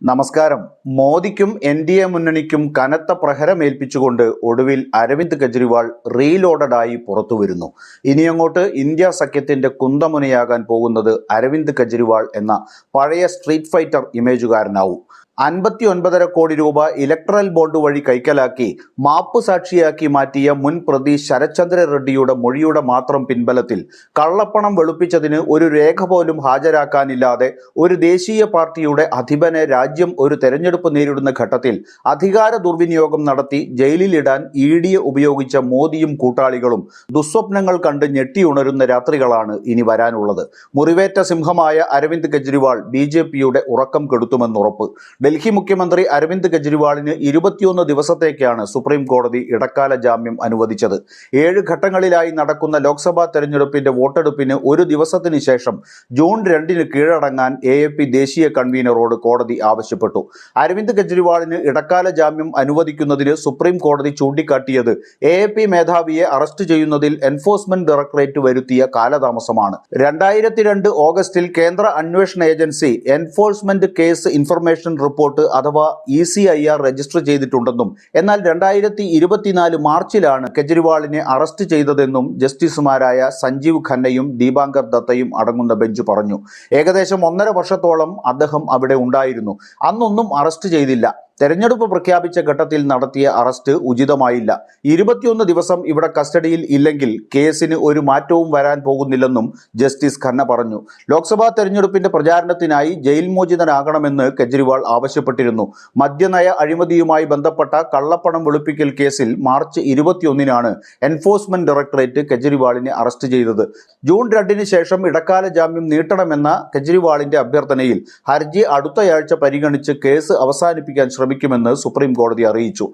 നമസ്കാരം. മോദിക്കും എൻ.ഡി.എ മുന്നണിക്കും കനത്ത പ്രഹരമേൽപ്പിച്ചുകൊണ്ട് ഒടുവിൽ അരവിന്ദ് കെജ്രിവാൾ റീലോഡഡായി പുറത്തുവരുന്നു. ഇനിയങ്ങോട്ട് ഇന്ത്യ സഖ്യത്തിന്റെ കുന്തമുനയാകാൻ പോകുന്നത് അരവിന്ദ് കെജ്രിവാൾ എന്ന പഴയ സ്ട്രീറ്റ് ഫൈറ്റർ ഇമേജുകാരനാവും. 59.5 കോടി രൂപ ഇലക്ട്രൽ ബോണ്ട് വഴി കൈക്കലാക്കി മാപ്പ് സാക്ഷിയാക്കി മാറ്റിയ മുൻ പ്രതി ശരത്ചന്ദ്ര റെഡ്ഡിയുടെ മൊഴിയുടെ മാത്രം പിൻബലത്തിൽ കള്ളപ്പണം വെളുപ്പിച്ചതിന് ഒരു രേഖ പോലും ഹാജരാക്കാനില്ലാതെ ഒരു ദേശീയ പാർട്ടിയുടെ അധിപനെ രാജ്യം ഒരു തെരഞ്ഞെടുപ്പ് നേരിടുന്ന ഘട്ടത്തിൽ അധികാര ദുർവിനിയോഗം നടത്തി ജയിലിലിടാൻ ഇഡിയെ ഉപയോഗിച്ച മോദിയും കൂട്ടാളികളും ദുസ്വപ്നങ്ങൾ കണ്ട് ഞെട്ടിയുണരുന്ന രാത്രികളാണ് ഇനി വരാനുള്ളത്. മുറിവേറ്റ സിംഹമായ അരവിന്ദ് കെജ്രിവാൾ ബി.ജെ.പിയുടെ ഉറക്കം കെടുത്തുമെന്നുറപ്പ്. ഡൽഹി മുഖ്യമന്ത്രി അരവിന്ദ് കെജ്രിവാളിന് 21 ദിവസത്തേക്കാണ് സുപ്രീം കോടതി ഇടക്കാല ജാമ്യം അനുവദിച്ചത്. 7 ഘട്ടങ്ങളിലായി നടക്കുന്ന ലോക്സഭാ തെരഞ്ഞെടുപ്പിന്റെ വോട്ടെടുപ്പിന് ഒരു ദിവസത്തിന് ശേഷം ജൂൺ 2 കീഴടങ്ങാൻ AAP ദേശീയ കൺവീനറോട് കോടതി ആവശ്യപ്പെട്ടു. അരവിന്ദ് കെജ്രിവാളിന് ഇടക്കാല ജാമ്യം അനുവദിക്കുന്നതിന് സുപ്രീം കോടതി ചൂണ്ടിക്കാട്ടിയത് AAP മേധാവിയെ അറസ്റ്റ് ചെയ്യുന്നതിൽ എൻഫോഴ്സ്മെന്റ് ഡയറക്ടറേറ്റ് വരുത്തിയ കാലതാമസമാണ്. 2002 ഓഗസ്റ്റിൽ കേന്ദ്ര അന്വേഷണ agency enforcement case information report അഥവാ ECIR രജിസ്റ്റർ ചെയ്തിട്ടുണ്ടെന്നും എന്നാൽ 2024 മാർച്ചിലാണ് കെജ്രിവാളിനെ അറസ്റ്റ് ചെയ്തതെന്നും ജസ്റ്റിസുമാരായ സഞ്ജീവ് ഖന്നയും ദീപാങ്കർ ദത്തയും അടങ്ങുന്ന ബെഞ്ച് പറഞ്ഞു. ഏകദേശം 1.5 വർഷത്തോളം അദ്ദേഹം അവിടെ ഉണ്ടായിരുന്നു. അന്നൊന്നും അറസ്റ്റ് ചെയ്തില്ല. തെരഞ്ഞെടുപ്പ് പ്രഖ്യാപിച്ച ഘട്ടത്തിൽ നടത്തിയ അറസ്റ്റ് ഉചിതമായില്ല. 21 ദിവസം ഇവിടെ കസ്റ്റഡിയിൽ ഇല്ലെങ്കിൽ കേസിന് ഒരു മാറ്റവും വരാൻ പോകുന്നില്ലെന്നും ജസ്റ്റിസ് ഖന്ന പറഞ്ഞു. ലോക്സഭാ തെരഞ്ഞെടുപ്പിന്റെ പ്രചാരണത്തിനായി ജയിൽ മോചിതനാകണമെന്ന് കെജ്രിവാൾ ആവശ്യപ്പെട്ടിരുന്നു. മദ്യനയ അഴിമതിയുമായി ബന്ധപ്പെട്ട കള്ളപ്പണം വെളുപ്പിക്കൽ കേസിൽ മാർച്ച് 21 എൻഫോഴ്സ്മെന്റ് ഡയറക്ടറേറ്റ് കെജ്രിവാളിനെ അറസ്റ്റ് ചെയ്തത്. ജൂൺ 2 ശേഷം ഇടക്കാല ജാമ്യം നീട്ടണമെന്ന കെജ്രിവാളിന്റെ അഭ്യർത്ഥനയിൽ ഹർജി അടുത്തയാഴ്ച പരിഗണിച്ച് കേസ് അവസാനിപ്പിക്കാൻ ശ്രമിക്കുമെന്ന് സുപ്രീം കോടതി അറിയിച്ചു.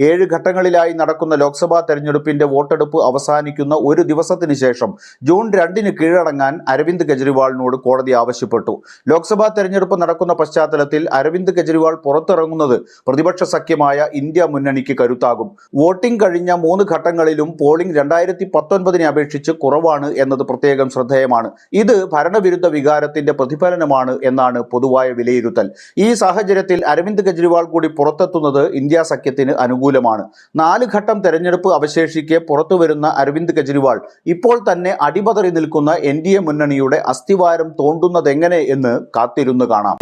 7 ഘട്ടങ്ങളിലായി നടക്കുന്ന ലോക്സഭാ തെരഞ്ഞെടുപ്പിന്റെ വോട്ടെടുപ്പ് അവസാനിക്കുന്ന ഒരു ദിവസത്തിന് ശേഷം ജൂൺ 2 കീഴടങ്ങാൻ അരവിന്ദ് കെജ്രിവാളിനോട് കോടതി ആവശ്യപ്പെട്ടു. ലോക്സഭാ തെരഞ്ഞെടുപ്പ് നടക്കുന്ന പശ്ചാത്തലത്തിൽ അരവിന്ദ് കെജ്രിവാൾ പുറത്തിറങ്ങുന്നത് പ്രതിപക്ഷ സഖ്യമായ ഇന്ത്യ മുന്നണിക്ക് കരുത്താകും. വോട്ടിംഗ് കഴിഞ്ഞ 3 ഘട്ടങ്ങളിലും പോളിംഗ് 2019 അപേക്ഷിച്ച് കുറവാണ് എന്നത് പ്രത്യേകം ശ്രദ്ധേയമാണ്. ഇത് ഭരണവിരുദ്ധ വികാരത്തിന്റെ പ്രതിഫലനമാണ് എന്നാണ് പൊതുവായ വിലയിരുത്തൽ. ഈ സാഹചര്യത്തിൽ അരവിന്ദ് കെജ്രിവാൾ കൂടി പുറത്തെത്തുന്നത് ഇന്ത്യ സഖ്യത്തിന് അനുകൂലമാണ്. 4 ഘട്ടം തെരഞ്ഞെടുപ്പ് അവശേഷിക്കെ പുറത്തുവരുന്ന അരവിന്ദ് കെജ്രിവാൾ ഇപ്പോൾ തന്നെ അടിപതറി നിൽക്കുന്ന NDA മുന്നണിയുടെ അസ്ഥിവാരം തോണ്ടുന്നതെങ്ങനെ എന്ന് കാത്തിരുന്ന് കാണാം.